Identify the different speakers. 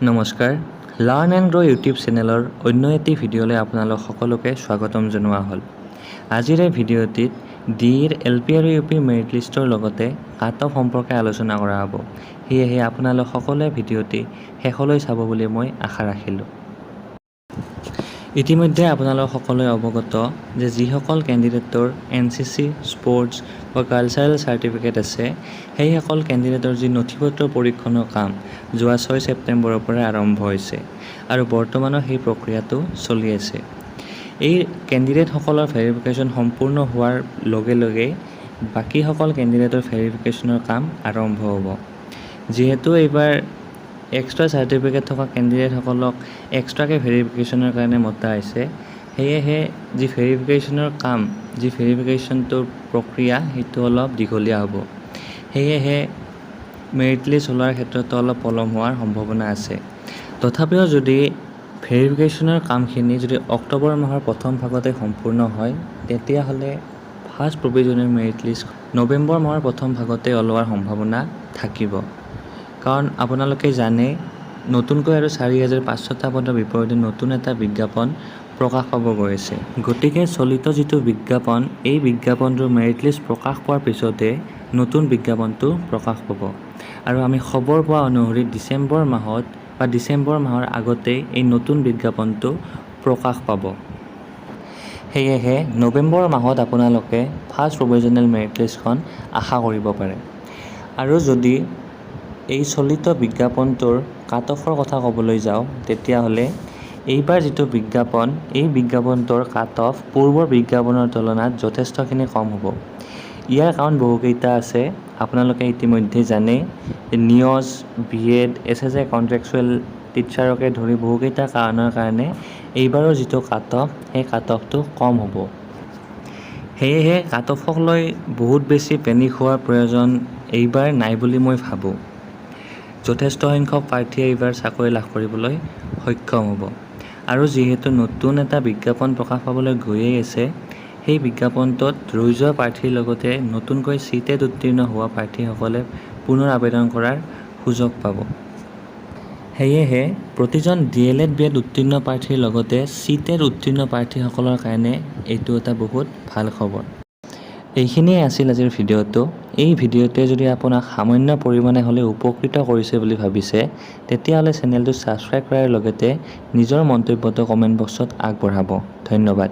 Speaker 1: নমস্কাৰ, learn and grow' YouTube চেনেলৰ অন্য এটি ভিডিঅ'লৈ আপোনালোক সকলোকে স্বাগতম জনোৱা হ'ল। আজিৰ এই ভিডিঅ'টিত ডিইৰ LP আৰু UP মেৰিট লিষ্টৰ লগতে কাট অফ সম্পৰ্কে আলোচনা কৰা হ'ব। সেয়েহে আপোনালোক সকলোৱে ভিডিঅ'টি শেষলৈ চাব বুলি মই আশা ৰাখিলোঁ। ইতিমধ্যে আপোনালোক সকলোৱে অৱগত যে যিসকল কেণ্ডিডেটৰ NCC, স্পৰ্টছ বা কালচাৰেল চাৰ্টিফিকেট আছে, সেইসকল কেণ্ডিডেটৰ যি নথিপত্ৰ পৰীক্ষণৰ কাম যোৱা 6 ছেপ্টেম্বৰৰ পৰা আৰম্ভ হৈছে আৰু বৰ্তমানৰ সেই প্ৰক্ৰিয়াটো চলি আছে। এই কেণ্ডিডেটসকলৰ ভেৰিফিকেশ্যন সম্পূৰ্ণ হোৱাৰ লগে লগে বাকীসকল কেণ্ডিডেটৰ ভেৰিফিকেশ্যনৰ কাম আৰম্ভ হ'ব। যিহেতু এইবাৰ এক্সট্ৰা চাৰ্টিফিকেট থকা কেণ্ডিডেটসকলক এক্সট্ৰাকৈ ভেৰিফিকেশ্যনৰ কাৰণে মতা হৈছে, সেয়েহে যি ভেৰিফিকেশ্যনৰ কাম, যি ভেৰিফিকেশ্যনটোৰ প্ৰক্ৰিয়া সেইটো অলপ দীঘলীয়া হ'ব। সেয়েহে মেৰিট লিষ্ট ওলোৱাৰ ক্ষেত্ৰতো অলপ পলম হোৱাৰ সম্ভাৱনা আছে। তথাপিও যদি ভেৰিফিকেশ্যনৰ কামখিনি যদি অক্টোবৰ মাহৰ প্ৰথম ভাগতে সম্পূৰ্ণ হয়, তেতিয়াহ'লে first provisional merit list November মাহৰ প্ৰথম ভাগতে ওলোৱাৰ সম্ভাৱনা থাকিব। কাৰণ আপোনালোকে জানে নতুনকৈ আৰু 4,500টা পদৰ বিপৰীতে নতুন এটা বিজ্ঞাপন প্ৰকাশ পাব গৈ আছে। গতিকে চলিত যিটো বিজ্ঞাপন, এই বিজ্ঞাপনটোৰ মেৰিট লিষ্ট প্ৰকাশ পোৱাৰ পিছতে নতুন বিজ্ঞাপনটো প্ৰকাশ পাব। আৰু আমি খবৰ পোৱা অনুসৰি ডিচেম্বৰ মাহৰ আগতেই এই নতুন বিজ্ঞাপনটো প্ৰকাশ পাব। সেয়েহে নৱেম্বৰ মাহত আপোনালোকে ফাৰ্ষ্ট প্ৰভিজনেল মেৰিট লিষ্টখন আশা কৰিব পাৰে। আৰু যদি এই চলিত বিজ্ঞাপনটোৰ কাট অফৰ কথা ক'বলৈ যাওঁ, তেতিয়াহ'লে এইবাৰ যিটো বিজ্ঞাপন, এই বিজ্ঞাপনটোৰ কাট অফ পূৰ্বৰ বিজ্ঞাপনৰ তুলনাত যথেষ্টখিনি কম হ'ব। ইয়াৰ কাৰণ বহুকেইটা আছে। আপোনালোকে ইতিমধ্যে জানে নিয়জ, BEd, SSA কণ্ট্ৰেকচুৱেল টিচাৰকে ধৰি বহুকেইটা কাৰণৰ কাৰণে এইবাৰৰ যিটো কাট অফ, সেই কাট অফটো কম হ'ব। সেয়েহে কাট অফক লৈ বহুত বেছি পেনিক হোৱাৰ প্ৰয়োজন এইবাৰ নাই বুলি মই ভাবোঁ। যথেষ্ট সংখ্যক প্ৰাৰ্থীয়ে এইবাৰ চাকৰি লাভ কৰিবলৈ সক্ষম হ'ব। আৰু যিহেতু নতুন এটা বিজ্ঞাপন প্ৰকাশ পাবলৈ গৈয়ে আছে, সেই বিজ্ঞাপনটোত ৰৈ যোৱা প্ৰাৰ্থীৰ লগতে নতুনকৈ চিটেট উত্তীৰ্ণ হোৱা প্ৰাৰ্থীসকলে পুনৰ আবেদন কৰাৰ সুযোগ পাব। সেয়েহে প্ৰতিজন DLED, BEd উত্তীৰ্ণ প্ৰাৰ্থীৰ লগতে চিটেট উত্তীৰ্ণ প্ৰাৰ্থীসকলৰ কাৰণে এইটো এটা বহুত ভাল খবৰ। এইখিনিয়ে আছিল আজিৰ ভিডিঅ'টো। এই ভিডিঅ'টোৱে যদি আপোনাক সামান্য পৰিমাণে হ'লেও উপকৃত কৰিছে বুলি ভাবিছে, তেতিয়াহ'লে চেনেলটো ছাবস্ক্ৰাইব কৰাৰ লগতে নিজৰ মন্তব্যটো কমেণ্ট বক্সত আগবঢ়াব। ধন্যবাদ।